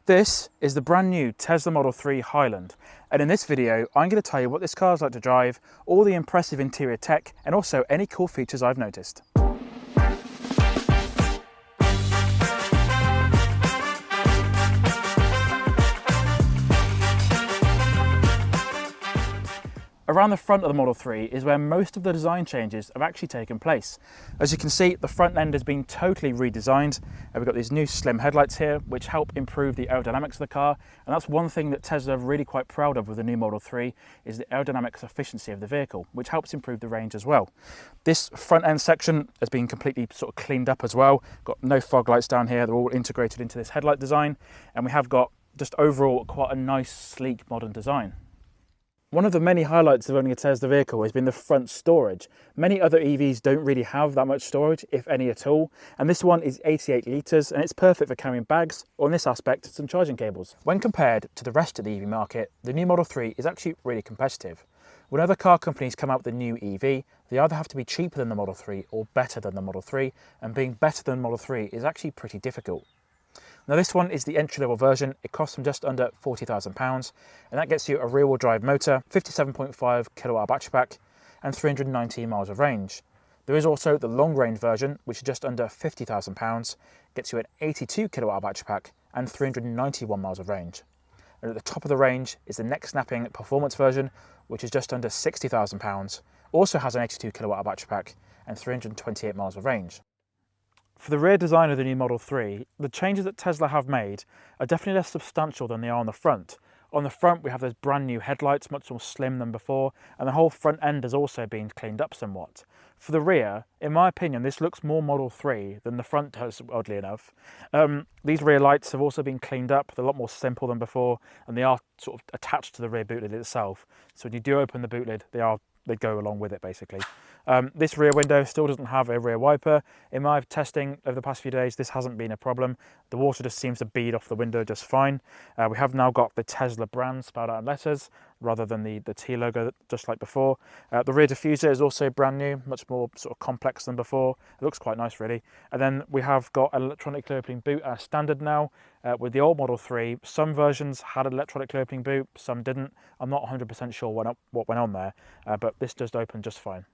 This is the brand new Tesla Model 3 Highland, and in this video I'm going to tell you what this car is like to drive, all the impressive interior tech and also any cool features I've noticed. Around the front of the Model 3 is where most of the design changes have actually taken place. As you can see, the front end has been totally redesigned. We've got these new slim headlights here, which help improve the aerodynamics of the car. And that's one thing that Tesla are really quite proud of with the new Model 3, is the aerodynamics efficiency of the vehicle, which helps improve the range as well. This front end section has been completely sort of cleaned up as well. Got no fog lights down here. They're all integrated into this headlight design. And we have got just overall quite a nice, sleek, modern design. One of the many highlights of owning a Tesla vehicle has been the front storage. Many other EVs don't really have that much storage, if any at all, and this one is 88 litres and it's perfect for carrying bags, or in this aspect, some charging cables. When compared to the rest of the EV market, the new Model 3 is actually really competitive. When other car companies come out with a new EV, they either have to be cheaper than the Model 3 or better than the Model 3, and being better than the Model 3 is actually pretty difficult. Now this one is the entry-level version. It costs them just under £40,000 and that gets you a rear-wheel drive motor, 57.5 kilowatt battery pack and 319 miles of range. There is also the long-range version, which is just under £50,000, gets you an 82 kilowatt battery pack and 391 miles of range. And at the top of the range is the neck-snapping performance version, which is just under £60,000, also has an 82 kilowatt battery pack and 328 miles of range. For the rear design of the new Model 3, the changes that Tesla have made are definitely less substantial than they are on the front. On the front we have those brand new headlights, much more slim than before, and the whole front end has also been cleaned up somewhat. For the rear, in my opinion, this looks more Model 3 than the front does, oddly enough. These rear lights have also been cleaned up, they're a lot more simple than before, and they are sort of attached to the rear boot lid itself. So when you do open the boot lid, they go along with it basically. This rear window still doesn't have a rear wiper. In my testing over the past few days, this hasn't been a problem. The water just seems to bead off the window just fine. We have now got the Tesla brand spelled out in letters rather than the T logo just like before. The rear diffuser is also brand new, much more sort of complex than before. It looks quite nice really. And then we have got electronically opening boot as standard now. With the old Model 3, some versions had an electronically opening boot, some didn't. I'm not 100% sure what went on there, but this does open just fine.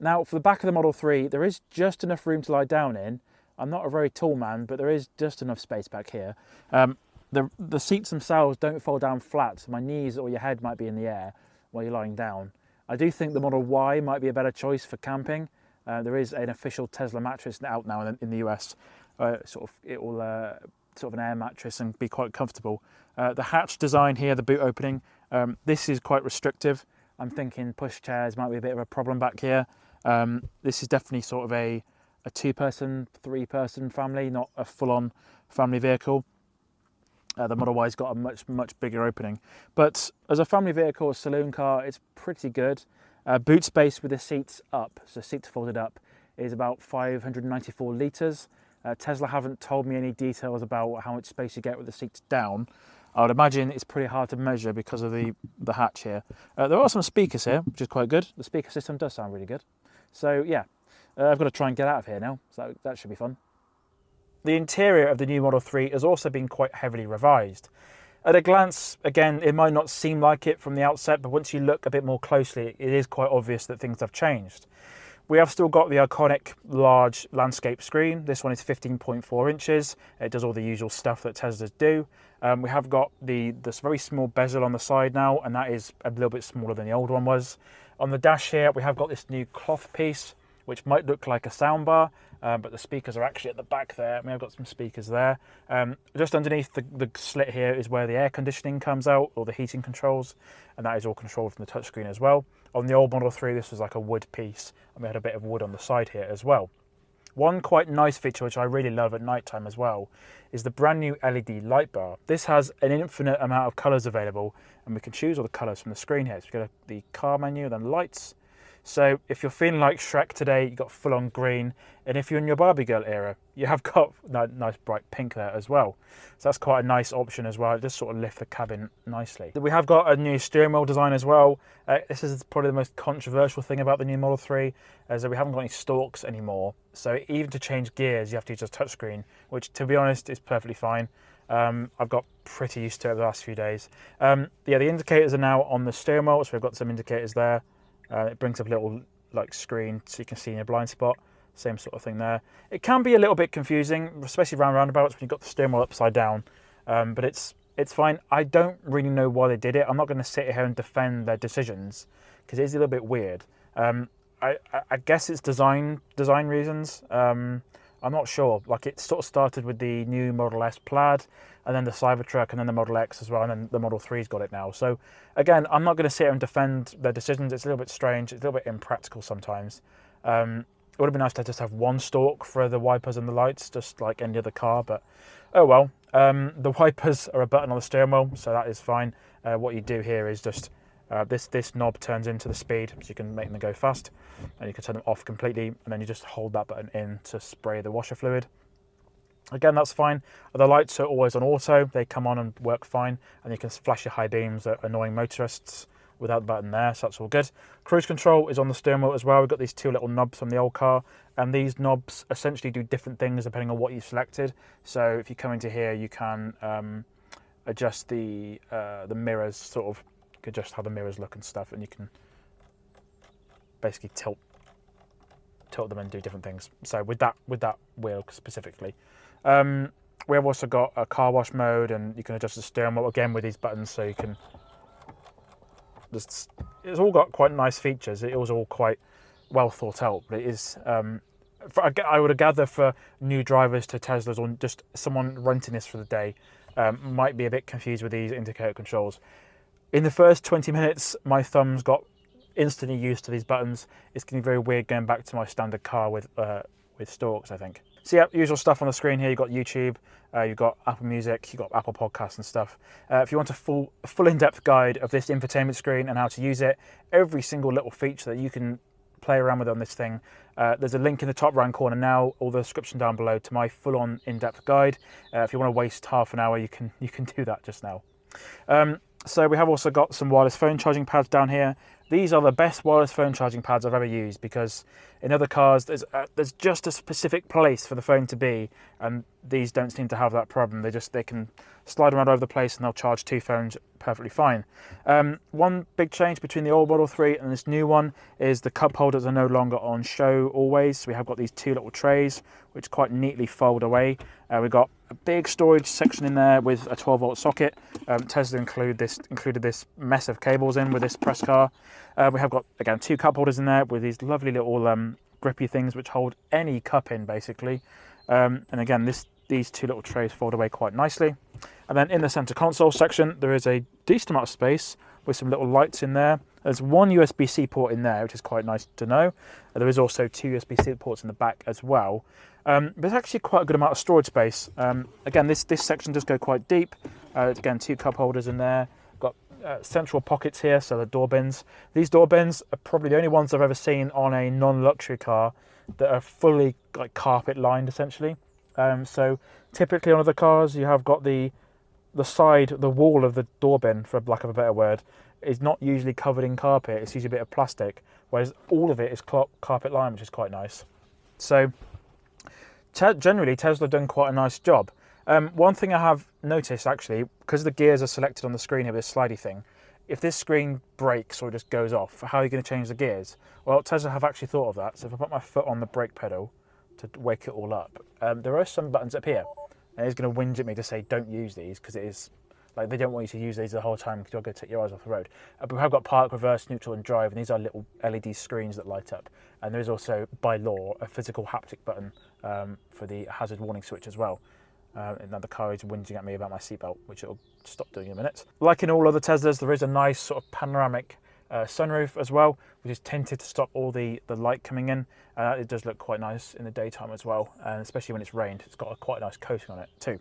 Now for the back of the Model 3, there is just enough room to lie down in. I'm not a very tall man, but there is just enough space back here. The seats themselves don't fold down flat, so my knees or your head might be in the air while you're lying down. I do think the Model Y might be a better choice for camping. There is an official Tesla mattress out now in the US. Sort of an air mattress and be quite comfortable. The hatch design here, the boot opening, this is quite restrictive. I'm thinking push chairs might be a bit of a problem back here. This is definitely sort of a two-person, three-person family, not a full-on family vehicle. The Model Y's got a much bigger opening. But as a family vehicle, a saloon car, it's pretty good. Boot space with the seats up, so seats folded up, is about 594 litres. Tesla haven't told me any details about how much space you get with the seats down. I would imagine it's pretty hard to measure because of the hatch here. There are some speakers here, which is quite good. The speaker system does sound really good. So yeah, I've got to try and get out of here now, so that should be fun. The interior of the new Model 3 has also been quite heavily revised. At a glance, again, it might not seem like it from the outset, but once you look a bit more closely, it is quite obvious that things have changed. We have still got the iconic large landscape screen. This one is 15.4 inches. It does all the usual stuff that Teslas do. We have got this very small bezel on the side now, and that is a little bit smaller than the old one was. On the dash here, we have got this new cloth piece, which might look like a soundbar, but the speakers are actually at the back there. We have got some speakers there. Just underneath the slit here is where the air conditioning comes out, or the heating controls, and that is all controlled from the touchscreen as well. On the old Model 3, this was like a wood piece, and we had a bit of wood on the side here as well. One quite nice feature, which I really love at night time as well, is the brand new LED light bar. This has an infinite amount of colours available, and we can choose all the colours from the screen here. So we go to the car menu, then lights, So if you're feeling like Shrek today, you've got full on green. And if you're in your Barbie girl era, you have got that nice bright pink there as well. So that's quite a nice option as well. It just sort of lifts the cabin nicely. We have got a new steering wheel design as well. This is probably the most controversial thing about the new Model 3, is that we haven't got any stalks anymore. So even to change gears, you have to use a touchscreen, which to be honest is perfectly fine. I've got pretty used to it the last few days. Yeah, the indicators are now on the steering wheel, so we've got some indicators there. It brings up a little like screen so you can see in your blind spot. Same sort of thing there. It can be a little bit confusing, especially around roundabouts when you've got the steering wheel upside down. But it's fine. I don't really know why they did it. I'm not going to sit here and defend their decisions because it is a little bit weird. I guess it's design reasons. I'm not sure. Like, it sort of started with the new Model S Plaid, and then the Cybertruck, and then the Model X as well, and then the Model 3's got it now. So again, I'm not going to sit here and defend their decisions. It's a little bit strange. It's a little bit impractical sometimes. It would have been nice to just have one stalk for the wipers and the lights, just like any other car, but oh well. The wipers are a button on the steering wheel, so that is fine. What you do here is just this knob turns into the speed, so you can make them go fast, and you can turn them off completely, and then you just hold that button in to spray the washer fluid. Again, that's fine. The lights are always on auto. They come on and work fine, and you can flash your high beams at annoying motorists without the button there, so that's all good. Cruise control is on the steering wheel as well. We've got these two little knobs from the old car, and these knobs essentially do different things depending on what you've selected. So if you come into here, you can adjust the mirrors, sort of adjust how the mirrors look and stuff, and you can basically tilt them and do different things. So with that wheel specifically. We have also got a car wash mode, and you can adjust the steering wheel again with these buttons, so you can it's all got quite nice features. It was all quite well thought out, but it is I would gather for new drivers to Teslas, or just someone renting this for the day, might be a bit confused with these indicator controls. In the first 20 minutes, my thumbs got instantly used to these buttons. It's going to be very weird going back to my standard car with stalks, I think. So yeah, usual stuff on the screen here. You've got YouTube, you've got Apple Music, you've got Apple Podcasts and stuff. If you want a full in-depth guide of this infotainment screen and how to use it, every single little feature that you can play around with on this thing, there's a link in the top right corner now, or the description down below, to my full-on in-depth guide. If you want to waste half an hour, you can do that just now. So we have also got some wireless phone charging pads down here. These are the best wireless phone charging pads I've ever used, because in other cars there's just a specific place for the phone to be, and these don't seem to have that problem. They can slide around over the place and they'll charge two phones perfectly fine. One big change between the old Model 3 and this new one is the cup holders are no longer on show always. So we have got these two little trays which quite neatly fold away. We've got a big storage section in there with a 12-volt socket. Tesla included this mess of cables in with this press car. We have got, again, two cup holders in there with these lovely little grippy things which hold any cup in, basically. And again, these two little trays fold away quite nicely. And then in the center console section, there is a decent amount of space with some little lights in there. There's one USB-C port in there, which is quite nice to know. There is also two USB-C ports in the back as well. There's actually quite a good amount of storage space. Again, this section does go quite deep. Again, two cup holders in there. Got central pockets here, so the door bins. These door bins are probably the only ones I've ever seen on a non-luxury car that are fully like carpet lined, essentially. So typically on other cars, you have got the wall of the door bin, for lack of a better word, is not usually covered in carpet. It's usually a bit of plastic, whereas all of it is carpet lined, which is quite nice. So generally, Tesla have done quite a nice job. One thing I have noticed, actually, because the gears are selected on the screen here with this slidey thing, if this screen breaks or just goes off, how are you going to change the gears? Well, Tesla have actually thought of that. So if I put my foot on the brake pedal to wake it all up, there are some buttons up here, and it's going to whinge at me to say don't use these, because it is like they don't want you to use these the whole time because you're going to take your eyes off the road. But we have got park, reverse, neutral and drive, and these are little LED screens that light up. And there is also, by law, a physical haptic button for the hazard warning switch as well. And now the car is whinging at me about my seatbelt, which it'll stop doing in a minute. Like in all other Teslas, there is a nice sort of panoramic sunroof as well, which is tinted to stop all the light coming in. It does look quite nice in the daytime as well, and especially when it's rained. It's got a quite nice coating on it too.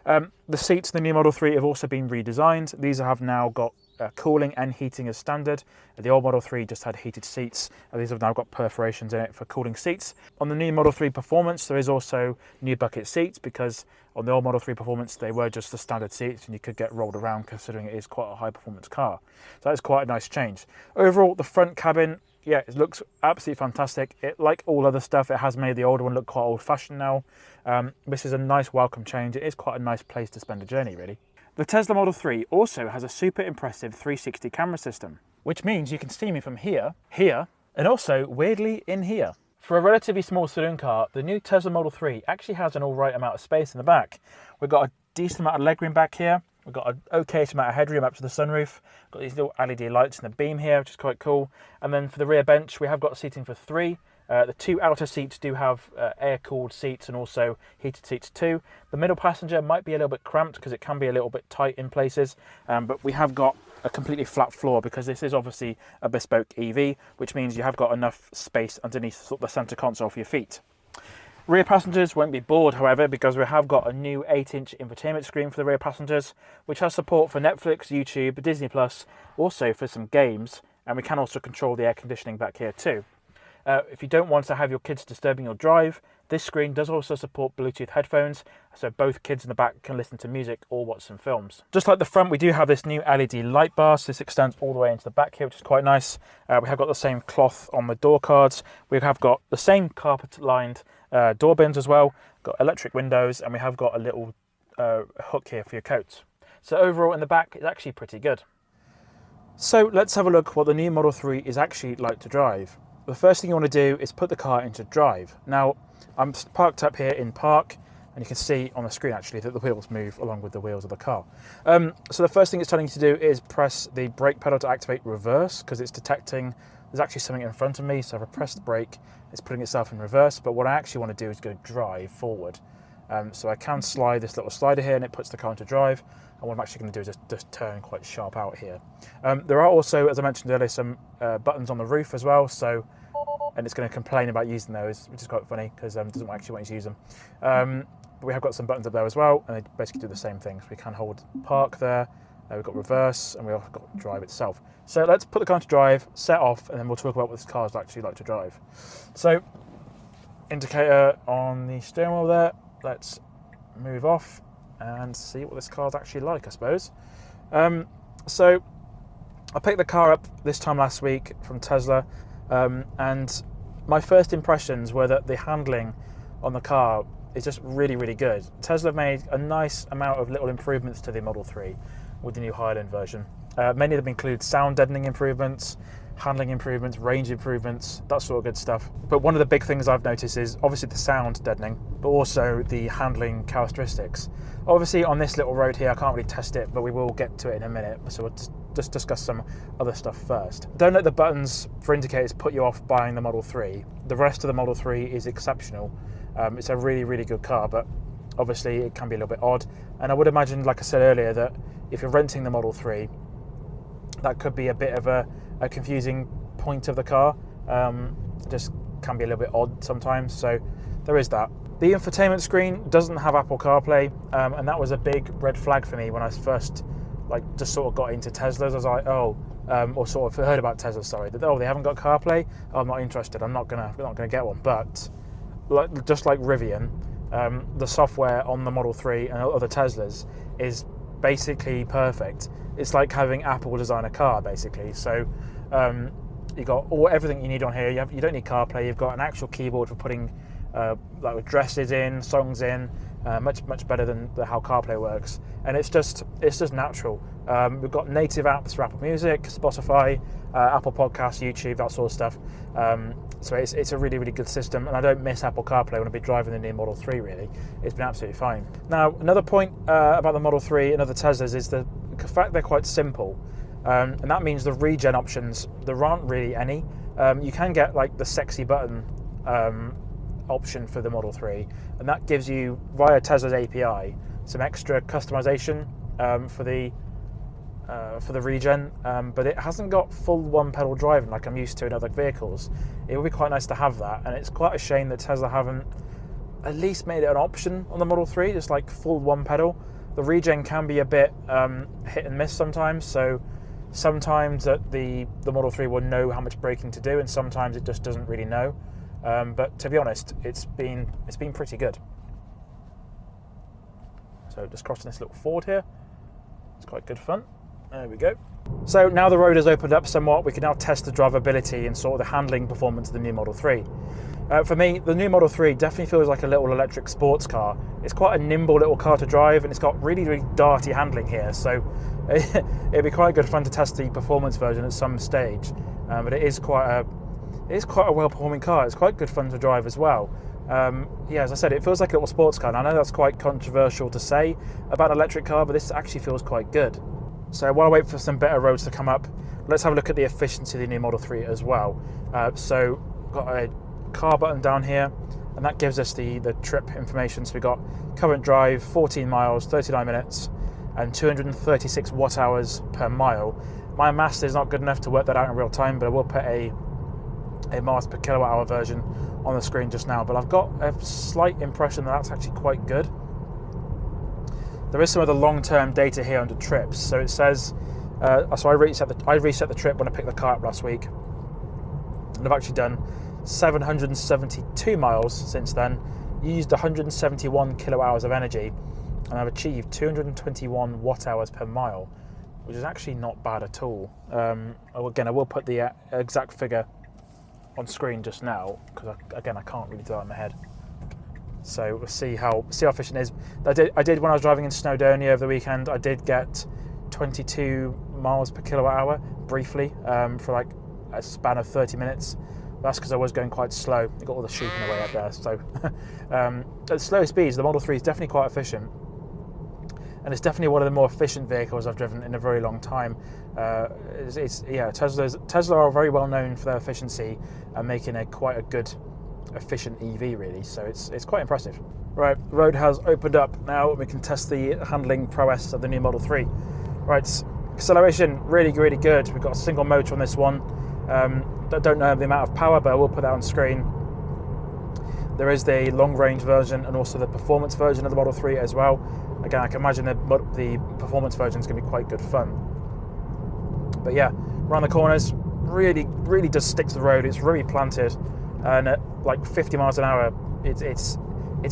The seats in the new Model 3 have also been redesigned. These have now got cooling and heating as standard. The old Model 3 just had heated seats. These have now got perforations in it for cooling seats. On the new Model 3 Performance, there is also new bucket seats, because on the old Model 3 Performance, they were just the standard seats and you could get rolled around, considering it is quite a high performance car. So that's quite a nice change. Overall, the front cabin, yeah, it looks absolutely fantastic. Like all other stuff, it has made the older one look quite old-fashioned now. This is a nice welcome change. It is quite a nice place to spend a journey, really. The Tesla Model 3 also has a super impressive 360 camera system, which means you can see me from here, here, and also, weirdly, in here. For a relatively small saloon car, the new Tesla Model 3 actually has an alright amount of space in the back. We've got a decent amount of legroom back here. We've got an okay amount of headroom up to the sunroof. Got these little LED lights in the beam here, which is quite cool. And then for the rear bench, we have got seating for 3. The 2 outer seats do have air-cooled seats and also heated seats too. The middle passenger might be a little bit cramped because it can be a little bit tight in places, but we have got a completely flat floor because this is obviously a bespoke EV, which means you have got enough space underneath the centre console for your feet. Rear passengers won't be bored, however, because we have got a new 8-inch infotainment screen for the rear passengers, which has support for Netflix, YouTube, Disney+, also for some games, and we can also control the air conditioning back here too. If you don't want to have your kids disturbing your drive, this screen does also support Bluetooth headphones, so both kids in the back can listen to music or watch some films. Just like the front, we do have this new LED light bar, so this extends all the way into the back here, which is quite nice. We have got the same cloth on the door cards. We have got the same carpet-lined door bins as well, got electric windows, and we have got a little hook here for your coats. So overall in the back, it's actually pretty good. So let's have a look what the new Model 3 is actually like to drive. The first thing you want to do is put the car into drive. Now, I'm parked up here in park, and you can see on the screen actually that the wheels move along with the wheels of the car. So the first thing it's telling you to do is press the brake pedal to activate reverse, because it's detecting there's actually something in front of me. So if I press the brake, it's putting itself in reverse, but what I actually want to do is go drive forward. So I can slide this little slider here and it puts the car into drive. And what I'm actually going to do is just turn quite sharp out here. There are also, as I mentioned earlier, some buttons on the roof as well. So, and it's going to complain about using those, which is quite funny because it doesn't actually want you to use them. But we have got some buttons up there as well, and they basically do the same things. We can hold park there. We've got reverse, and we've also got drive itself. So let's put the car into drive, set off, and then we'll talk about what this car is actually like to drive. So, indicator on the steering wheel there. Let's move off and see what this car's actually like, I suppose. So I picked the car up this time last week from Tesla, and my first impressions were that the handling on the car is just really, really good. Tesla have made a nice amount of little improvements to the Model 3 with the new Highland version. Many of them include sound deadening improvements, handling improvements, range improvements, that sort of good stuff. But one of the big things I've noticed is obviously the sound deadening, but also the handling characteristics. Obviously on this little road here, I can't really test it, but we will get to it in a minute. So we'll just discuss some other stuff first. Don't let the buttons for indicators put you off buying the Model 3. The rest of the Model 3 is exceptional. It's a really, really good car, but obviously it can be a little bit odd. And I would imagine, like I said earlier, that if you're renting the Model 3, that could be a bit of a confusing point of the car. Just can be a little bit odd sometimes, so there is that. The infotainment screen doesn't have Apple CarPlay, and that was a big red flag for me when I first just sort of got into Teslas. I was like, or sort of heard about Tesla, sorry, that they haven't got CarPlay. Oh, I'm not interested. I'm not gonna get one. But just like Rivian, the software on the Model 3 and other Teslas is basically perfect. It's like having Apple design a car, basically. So you got everything you need on here. You don't need CarPlay. You've got an actual keyboard for putting addresses in, songs in. Much better than how CarPlay works, and it's just natural. We've got native apps for Apple Music, Spotify, Apple Podcasts, YouTube, that sort of stuff. So it's a really, really good system, and I don't miss Apple CarPlay when I've been driving the new Model 3, really. It's been absolutely fine. Now, another point about the Model 3 and other Teslas is the fact they're quite simple, and that means the regen options, there aren't really any. You can get the sexy button option for the Model 3, and that gives you, via Tesla's API, some extra customization for the regen, but it hasn't got full one-pedal driving like I'm used to in other vehicles. It would be quite nice to have that, and it's quite a shame that Tesla haven't at least made it an option on the Model 3, just full one pedal. The regen can be a bit hit and miss sometimes, so Sometimes that the Model 3 will know how much braking to do, and sometimes it just doesn't really know. But to be honest, it's been pretty good. So just crossing this little ford here. It's quite good fun. There we go. So now the road has opened up somewhat, we can now test the drivability and sort of the handling performance of the new Model 3. For me, the new Model 3 definitely feels like a little electric sports car. It's quite a nimble little car to drive, and it's got really, really darty handling here. So it'd be quite good fun to test the performance version at some stage. But it is quite a well-performing car. It's quite good fun to drive as well. Yeah, as I said, it feels like a little sports car. And I know that's quite controversial to say about an electric car, but this actually feels quite good. So while I wait for some better roads to come up, let's have a look at the efficiency of the new Model 3 as well. So got a car button down here, and that gives us the trip information. So we got current drive, 14 miles, 39 minutes, and 236 watt hours per mile. My maths is not good enough to work that out in real time, but I will put a miles per kilowatt hour version on the screen just now. But I've got a slight impression that that's actually quite good. There is some of the long-term data here under trips. So it says, so I reset the trip when I picked the car up last week, and I've actually done 772 miles since then, used 171 kilowatt hours of energy, and I've achieved 221 watt hours per mile, which is actually not bad at all. Again, I will put the exact figure on screen just now, because again, I can't really do that in my head. So we'll see how efficient it is. I did when I was driving in Snowdonia over the weekend, I did get 22 miles per kilowatt hour briefly for like a span of 30 minutes. That's because I was going quite slow. I got all the sheep in the way up there. So at slow speeds, the Model 3 is definitely quite efficient. And it's definitely one of the more efficient vehicles I've driven in a very long time. Yeah, Tesla are very well known for their efficiency and making quite a good, efficient EV really. So it's quite impressive. Right, the road has opened up now. We can test the handling prowess of the new Model 3. Right, acceleration really, really good. We've got a single motor on this one. I don't know the amount of power, but I will put that on screen. There is the long-range version and also the performance version of the Model 3 as well. Again, I can imagine the performance version is going to be quite good fun. But yeah, around the corners, really, really does stick to the road. It's really planted, and at like 50 miles an hour, it's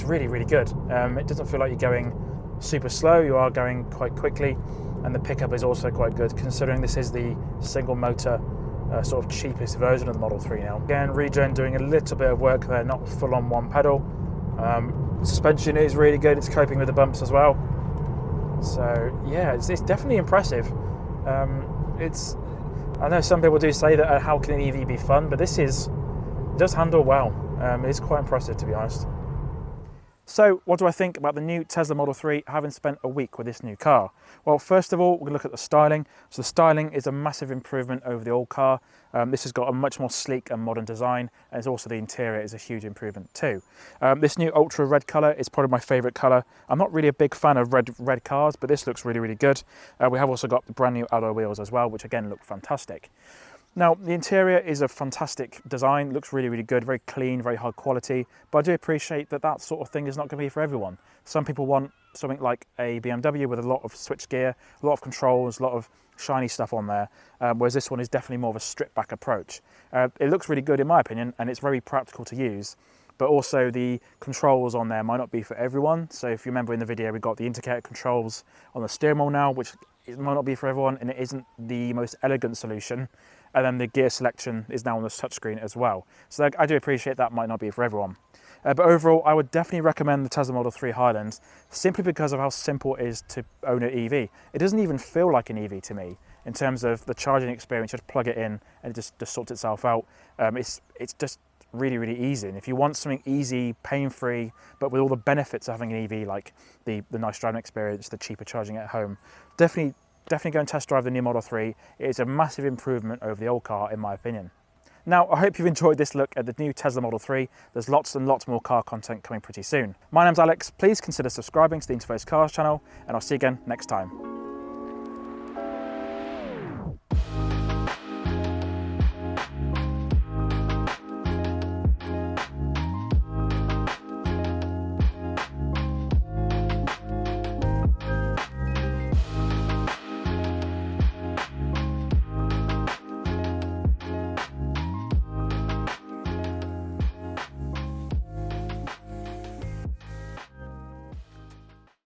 really, really good. It doesn't feel like you're going super slow. You are going quite quickly, and the pickup is also quite good, considering this is the single motor sort of cheapest version of the Model 3 now. Again, regen doing a little bit of work there, not full on one pedal. Suspension is really good. It's coping with the bumps as well. So yeah, it's definitely impressive. I know some people do say that how can an EV be fun, but it does handle well. It's quite impressive, to be honest. So what do I think about the new Tesla Model 3 having spent a week with this new car? Well, first of all, we're going to look at the styling. So the styling is a massive improvement over the old car. This has got a much more sleek and modern design, and it's also the interior is a huge improvement too. This new ultra red colour is probably my favourite colour. I'm not really a big fan of red cars, but this looks really, really good. We have also got the brand new alloy wheels as well, which again look fantastic. Now, the interior is a fantastic design, looks really, really good, very clean, very high quality, but I do appreciate that sort of thing is not going to be for everyone. Some people want something like a BMW with a lot of switchgear, a lot of controls, a lot of shiny stuff on there, whereas this one is definitely more of a stripped back approach. It looks really good in my opinion, and it's very practical to use, but also the controls on there might not be for everyone. So if you remember in the video, we got the indicator controls on the steering wheel now, which it might not be for everyone, and it isn't the most elegant solution. And then the gear selection is now on the touchscreen as well. So I do appreciate that might not be for everyone. But overall, I would definitely recommend the Tesla Model 3 Highland, simply because of how simple it is to own an EV. It doesn't even feel like an EV to me in terms of the charging experience. You just plug it in and it just sorts itself out. It's just really, really easy. And if you want something easy, pain-free, but with all the benefits of having an EV, like the nice driving experience, the cheaper charging at home, definitely go and test drive the new Model 3. It is a massive improvement over the old car, in my opinion. Now, I hope you've enjoyed this look at the new Tesla Model 3. There's lots and lots more car content coming pretty soon. My name's Alex. Please consider subscribing to the Interface Cars channel, and I'll see you again next time.